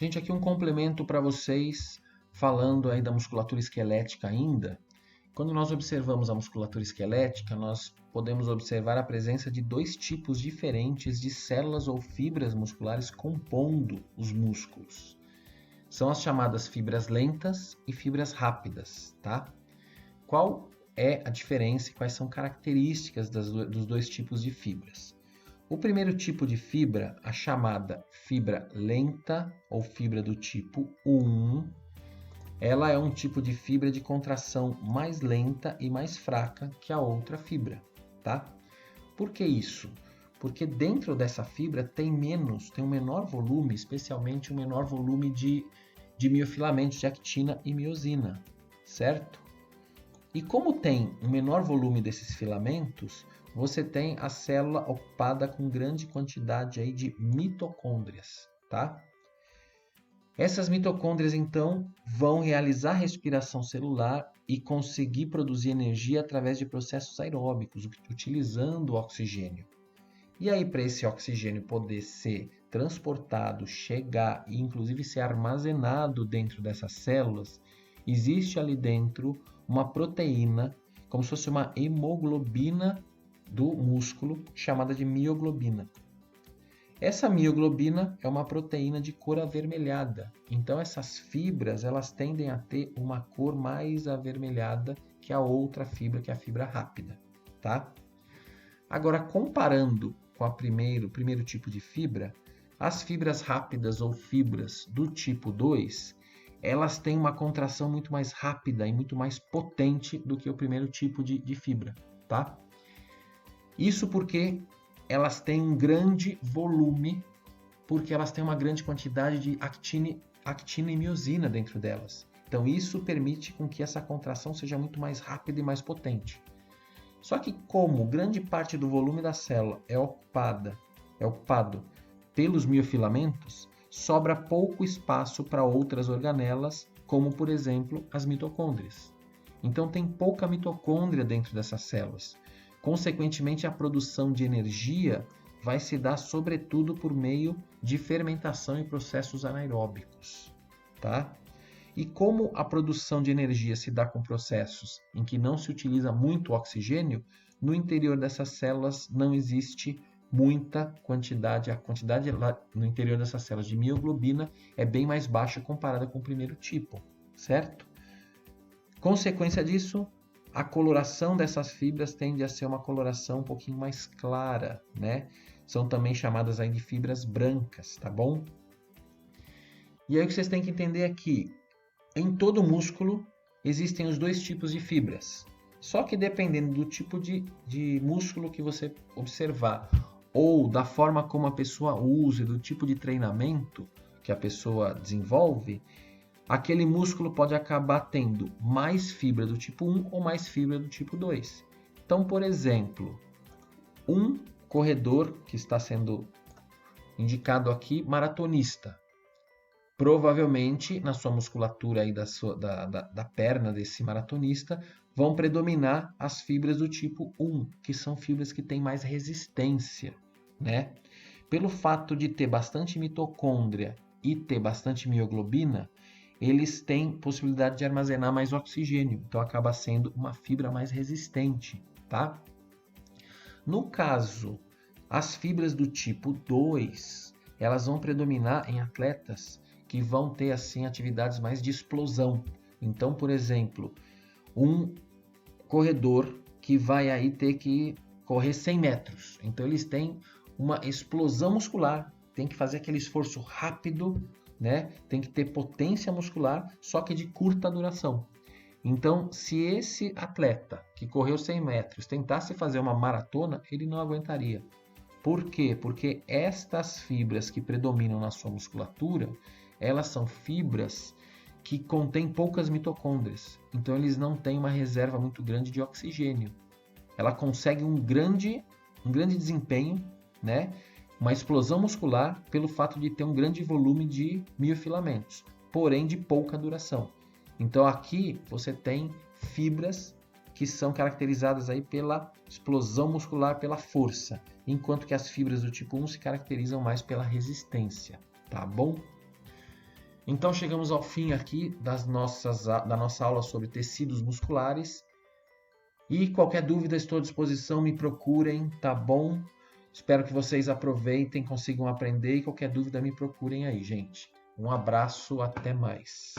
Gente, aqui um complemento para vocês, falando aí da musculatura esquelética ainda. Quando nós observamos a musculatura esquelética, nós podemos observar a presença de dois tipos diferentes de células ou fibras musculares compondo os músculos. São as chamadas fibras lentas e fibras rápidas, tá? Qual é a diferença e quais são características dos dois tipos de fibras? O primeiro tipo de fibra, a chamada fibra lenta ou fibra do tipo 1, ela é um tipo de fibra de contração mais lenta e mais fraca que a outra fibra, tá? Por que isso? Porque dentro dessa fibra tem um menor volume, especialmente um menor volume de miofilamentos de actina e miosina, certo? E como tem um menor volume desses filamentos, você tem a célula ocupada com grande quantidade aí de mitocôndrias, tá? Essas mitocôndrias, então, vão realizar respiração celular e conseguir produzir energia através de processos aeróbicos, utilizando o oxigênio. E aí, para esse oxigênio poder ser transportado, chegar e inclusive ser armazenado dentro dessas células, existe ali dentro uma proteína, como se fosse uma hemoglobina do músculo, chamada de mioglobina. Essa mioglobina é uma proteína de cor avermelhada. Então essas fibras, elas tendem a ter uma cor mais avermelhada que a outra fibra, que é a fibra rápida, tá? Agora, comparando com o primeiro tipo de fibra, as fibras rápidas ou fibras do tipo 2, elas têm uma contração muito mais rápida e muito mais potente do que o primeiro tipo de fibra, tá? Isso porque elas têm um grande volume, porque elas têm uma grande quantidade de actina e miosina dentro delas. Então isso permite com que essa contração seja muito mais rápida e mais potente. Só que como grande parte do volume da célula é ocupado pelos miofilamentos, sobra pouco espaço para outras organelas, como por exemplo as mitocôndrias. Então tem pouca mitocôndria dentro dessas células. Consequentemente, a produção de energia vai se dar sobretudo por meio de fermentação e processos anaeróbicos, tá? E como a produção de energia se dá com processos em que não se utiliza muito oxigênio, no interior dessas células não existe muita quantidade. A quantidade lá no interior dessas células de mioglobina é bem mais baixa comparada com o primeiro tipo, certo? Consequência disso, a coloração dessas fibras tende a ser uma coloração um pouquinho mais clara, né? São também chamadas aí de fibras brancas, tá bom? E aí o que vocês têm que entender aqui, em todo músculo existem os dois tipos de fibras. Só que dependendo do tipo de músculo que você observar, ou da forma como a pessoa usa, do tipo de treinamento que a pessoa desenvolve, aquele músculo pode acabar tendo mais fibra do tipo 1 ou mais fibra do tipo 2. Então, por exemplo, um corredor que está sendo indicado aqui, maratonista, provavelmente na sua musculatura aí da perna desse maratonista vão predominar as fibras do tipo 1, que são fibras que têm mais resistência, né? Pelo fato de ter bastante mitocôndria e ter bastante mioglobina, eles têm possibilidade de armazenar mais oxigênio, então acaba sendo uma fibra mais resistente, tá? No caso, as fibras do tipo 2, elas vão predominar em atletas que vão ter assim atividades mais de explosão. Então, por exemplo, um corredor que vai aí ter que correr 100 metros. Então, eles têm uma explosão muscular, tem que fazer aquele esforço rápido, né? Tem que ter potência muscular, só que de curta duração. Então, se esse atleta que correu 100 metros tentasse fazer uma maratona, ele não aguentaria. Por quê? Porque estas fibras que predominam na sua musculatura, elas são fibras que contêm poucas mitocôndrias. Então, eles não têm uma reserva muito grande de oxigênio. Ela consegue um grande desempenho, né? Uma explosão muscular pelo fato de ter um grande volume de miofilamentos, porém de pouca duração. Então aqui você tem fibras que são caracterizadas aí pela explosão muscular, pela força, enquanto que as fibras do tipo 1 se caracterizam mais pela resistência, tá bom? Então chegamos ao fim aqui da nossa aula sobre tecidos musculares. E qualquer dúvida, estou à disposição, me procurem, tá bom? Espero que vocês aproveitem, consigam aprender e qualquer dúvida me procurem aí, gente. Um abraço, até mais.